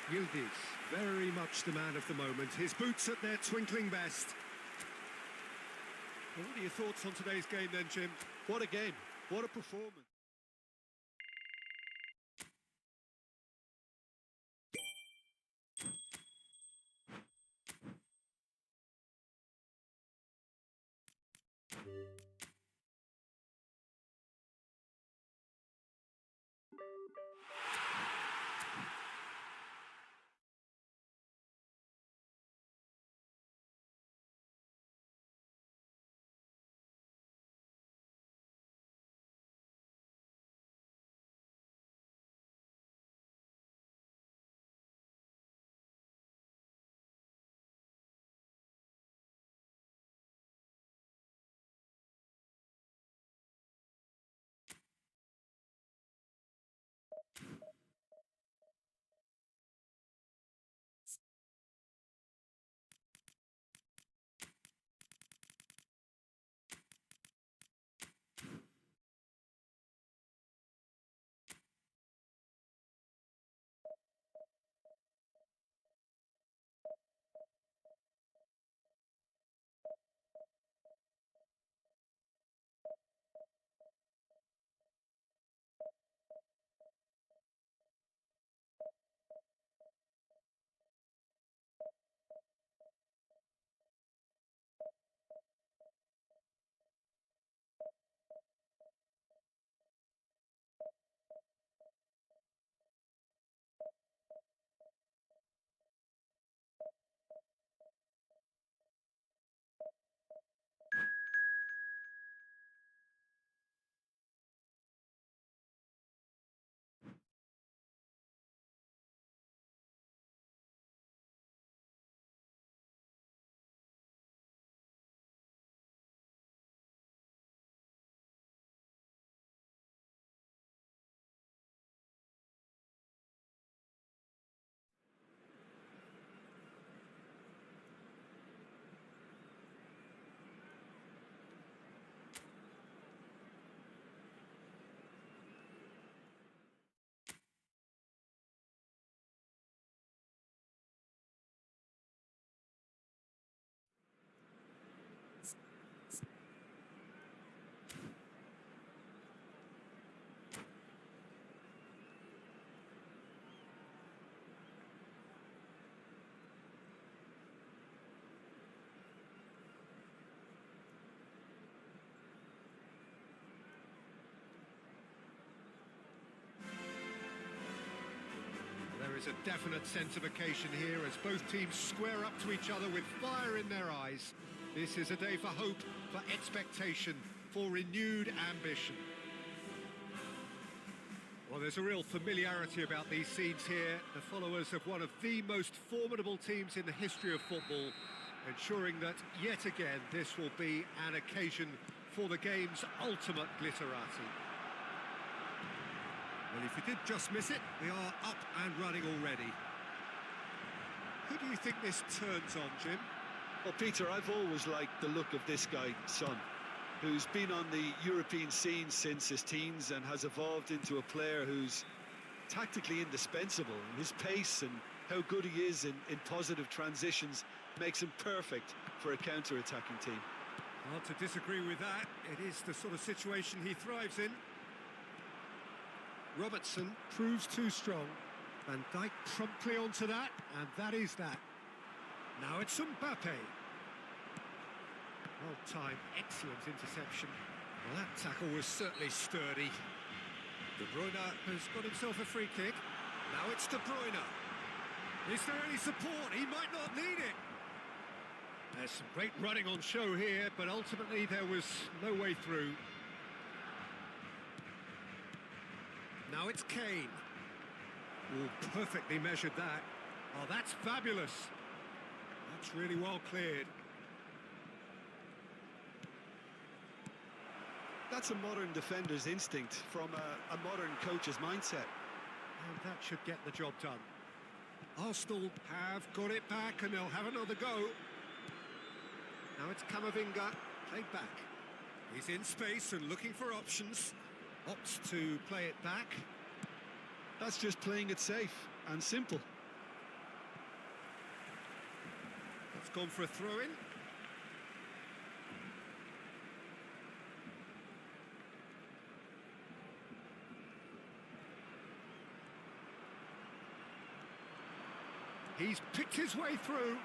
Yildiz, very much the man of the moment. His boots at their twinkling best. Well, what are your thoughts on today's game then, Jim? What a game. What a performance. There is a definite sense of occasion here as both teams square up to each other with fire in their eyes. This is a day for hope, for expectation, for renewed ambition. Well, there's a real familiarity about these scenes here. The followers of one of the most formidable teams in the history of football, ensuring that, yet again, this will be an occasion for the game's ultimate glitterati. Well, if you did just miss it, we are up and running already. Who do you think this turns on, Jim? Well, Peter, I've always liked the look of this guy, Son, who's been on the European scene since his teens and has evolved into a player who's tactically indispensable. His pace and how good he is in positive transitions makes him perfect for a counter-attacking team. Hard to disagree with that. It is the sort of situation he thrives in. Robertson proves too strong. Van Dijk promptly onto that, and that is that. Now it's Mbappe. Well timed, excellent interception. Well, that tackle was certainly sturdy. De Bruyne has got himself a free kick. Now it's De Bruyne. Is there any support? He might not need it. There's some great running on show here, but ultimately there was no way through. Now it's Kane. Oh, perfectly measured that. Oh, that's fabulous. That's really well cleared. That's a modern defender's instinct from a modern coach's mindset. And that should get the job done. Arsenal have got it back and they'll have another go. Now it's Camavinga, played back. He's in space and looking for options. Opts to play it back. That's just playing it safe and simple. It's gone for a throw-in. He's picked his way through.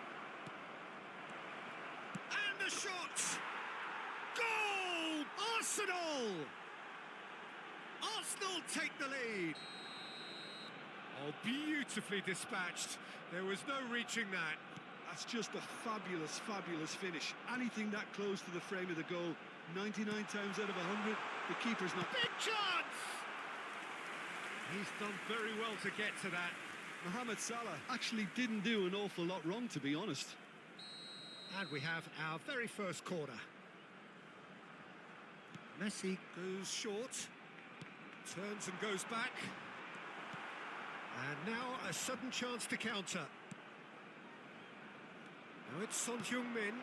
And the shot! Goal! Arsenal! Arsenal take the lead. Oh, beautifully dispatched. There was no reaching that. That's just a fabulous, fabulous finish. Anything that close to the frame of the goal, 99 times out of 100, the keeper's not... Big chance! He's done very well to get to that. Mohamed Salah actually didn't do an awful lot wrong, to be honest. And we have our very first corner. Messi goes short, turns and goes back. And now a sudden chance to counter. Now it's Son Heung-min.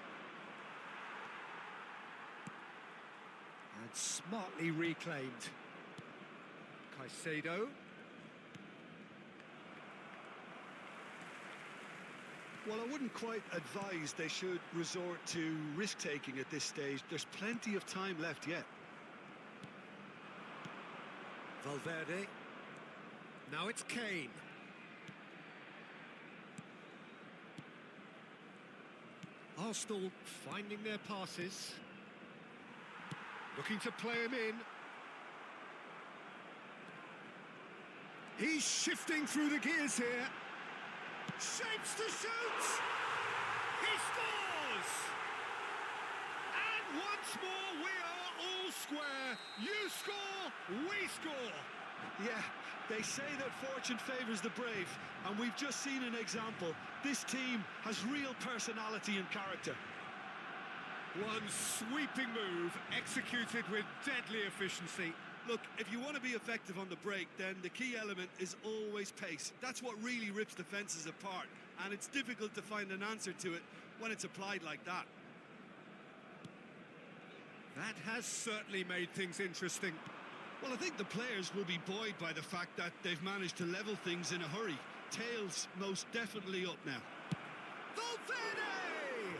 And smartly reclaimed. Caicedo. Well, I wouldn't quite advise they should resort to risk-taking at this stage. There's plenty of time left yet. Valverde. Now it's Kane. Arsenal finding their passes. Looking to play him in. He's shifting through the gears here. Shapes to shoot! He scores! And once more we are all square. You score, we score. Yeah, they say that fortune favours the brave, and we've just seen an example. This team has real personality and character. One sweeping move executed with deadly efficiency. Look, if you want to be effective on the break, then the key element is always pace. That's what really rips defences apart, and it's difficult to find an answer to it when it's applied like that. That has certainly made things interesting. Well, I think the players will be buoyed by the fact that they've managed to level things in a hurry. Tails most definitely up now. Valverde!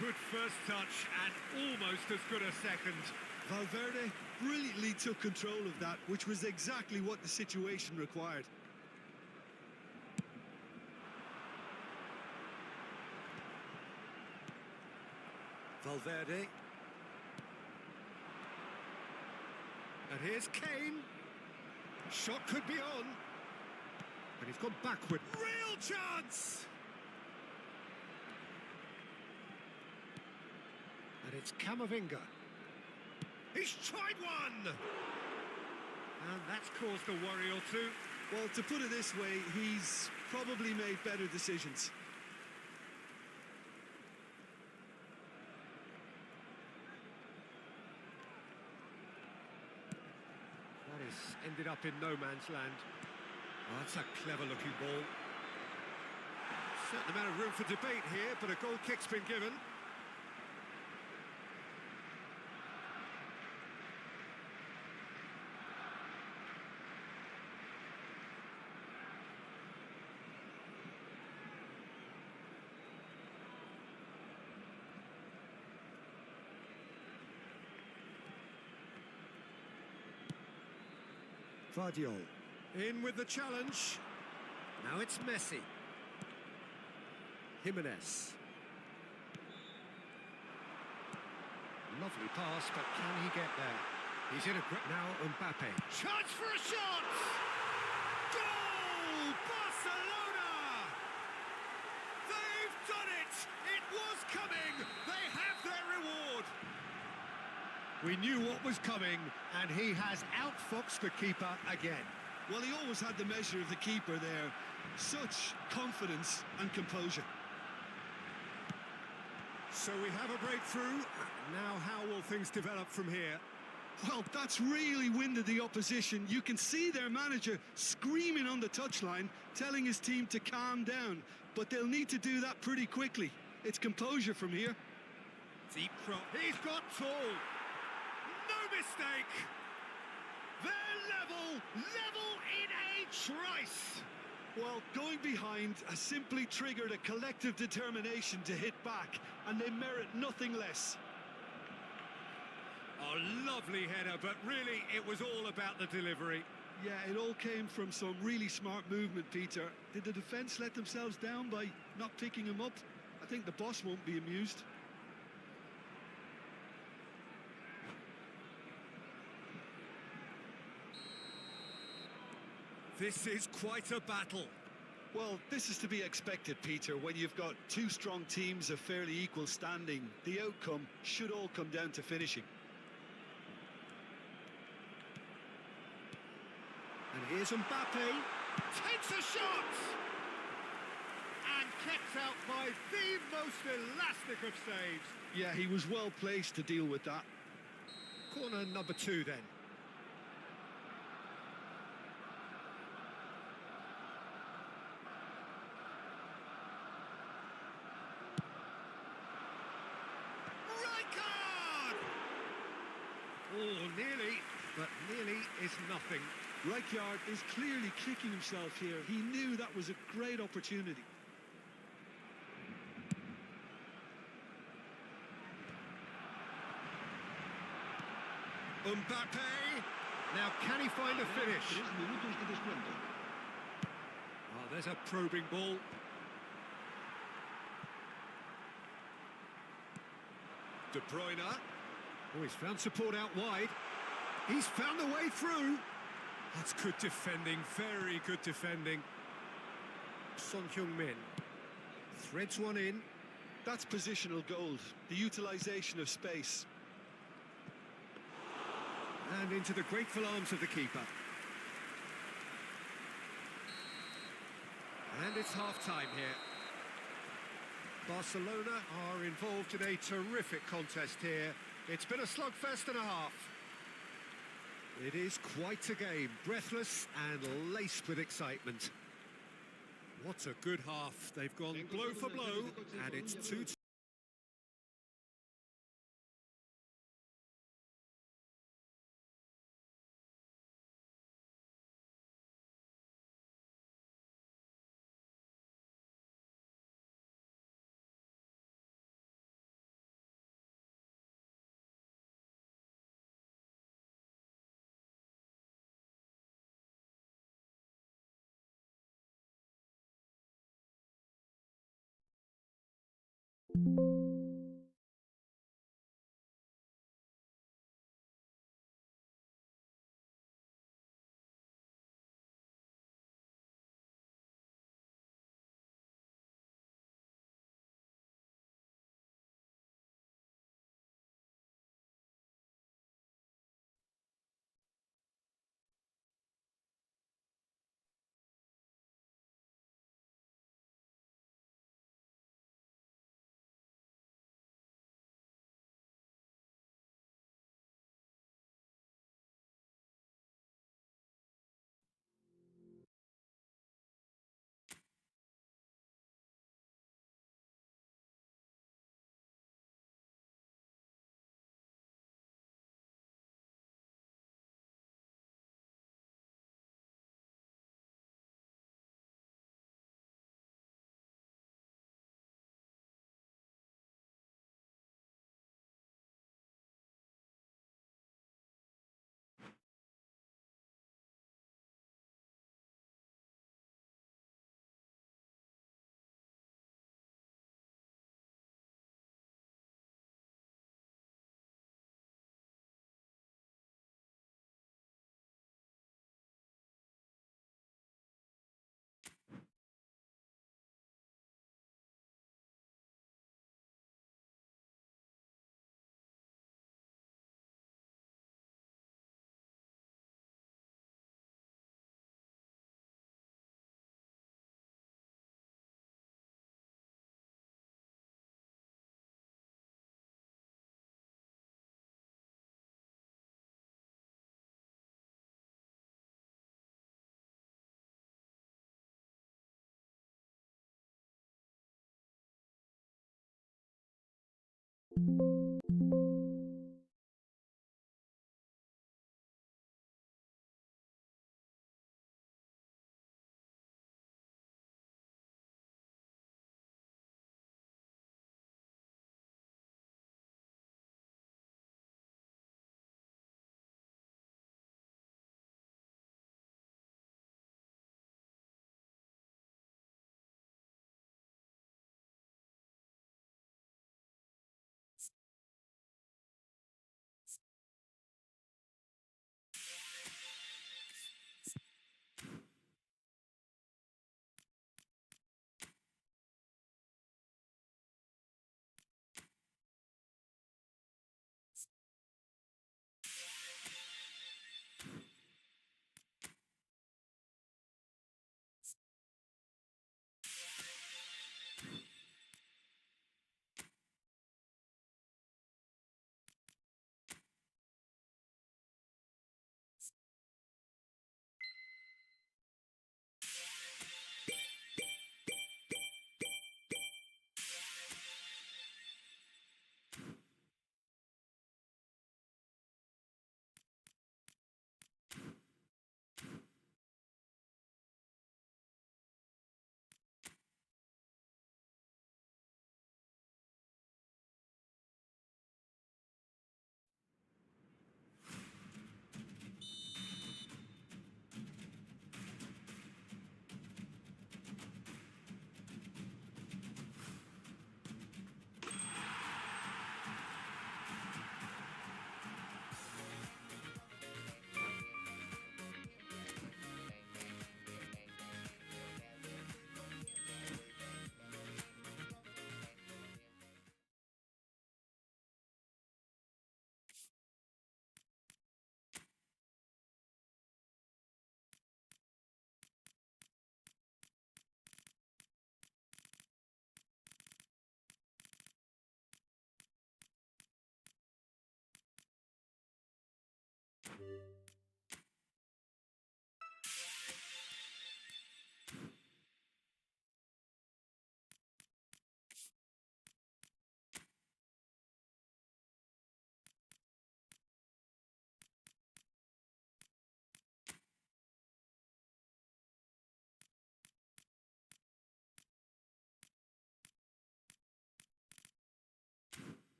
Good first touch and almost as good a second. Valverde brilliantly took control of that, which was exactly what the situation required. Valverde. And here's Kane. Shot could be on. But he's gone backward. Real chance! And it's Camavinga. He's tried one! And that's caused a worry or two. Well, to put it this way, he's probably made better decisions. That has ended up in no man's land. Oh, that's a clever-looking ball. Certain amount of room for debate here, but a goal kick's been given. Vardiol in with the challenge. Now it's Messi. Jimenez. Lovely pass, but can he get there? He's in a grip now. Mbappe. Chance for a shot! Goal! Barcelona! They've done it! It was coming! They have their reward! We knew what was coming, and he has outfoxed the keeper again. Well, he always had the measure of the keeper there. Such confidence and composure. So we have a breakthrough. Now how will things develop from here? Well, that's really winded the opposition. You can see their manager screaming on the touchline, telling his team to calm down. But they'll need to do that pretty quickly. It's composure from here. Deep throw. He's got tall. No mistake. They're level in a trice. Well, going behind has simply triggered a collective determination to hit back, and they merit nothing less. A lovely header, but really it was all about the delivery. Yeah, it all came from some really smart movement, Peter. Did the defence let themselves down by not picking him up? I think the boss won't be amused. This is quite a battle. Well, this is to be expected, Peter, when you've got two strong teams of fairly equal standing. The outcome should all come down to finishing. And here's Mbappe. Takes a shot! And kept out by the most elastic of saves. Yeah, he was well placed to deal with that. Corner number 2 then. Oh, nearly, but nearly is nothing. Rijkaard is clearly kicking himself here. He knew that was a great opportunity. Mbappe! Now, can he find a finish? 3 minutos de descuento. Oh, there's a probing ball. De Bruyne. Oh, he's found support out wide. He's found a way through. That's good defending, very good defending. Son Heung-min threads one in. That's positional gold, the utilisation of space. And into the grateful arms of the keeper. And it's half-time here. Barcelona are involved in a terrific contest here. It's been a slugfest and a half. It is quite a game, breathless and laced with excitement. What a good half. They've gone blow for blow, and it's 2-2.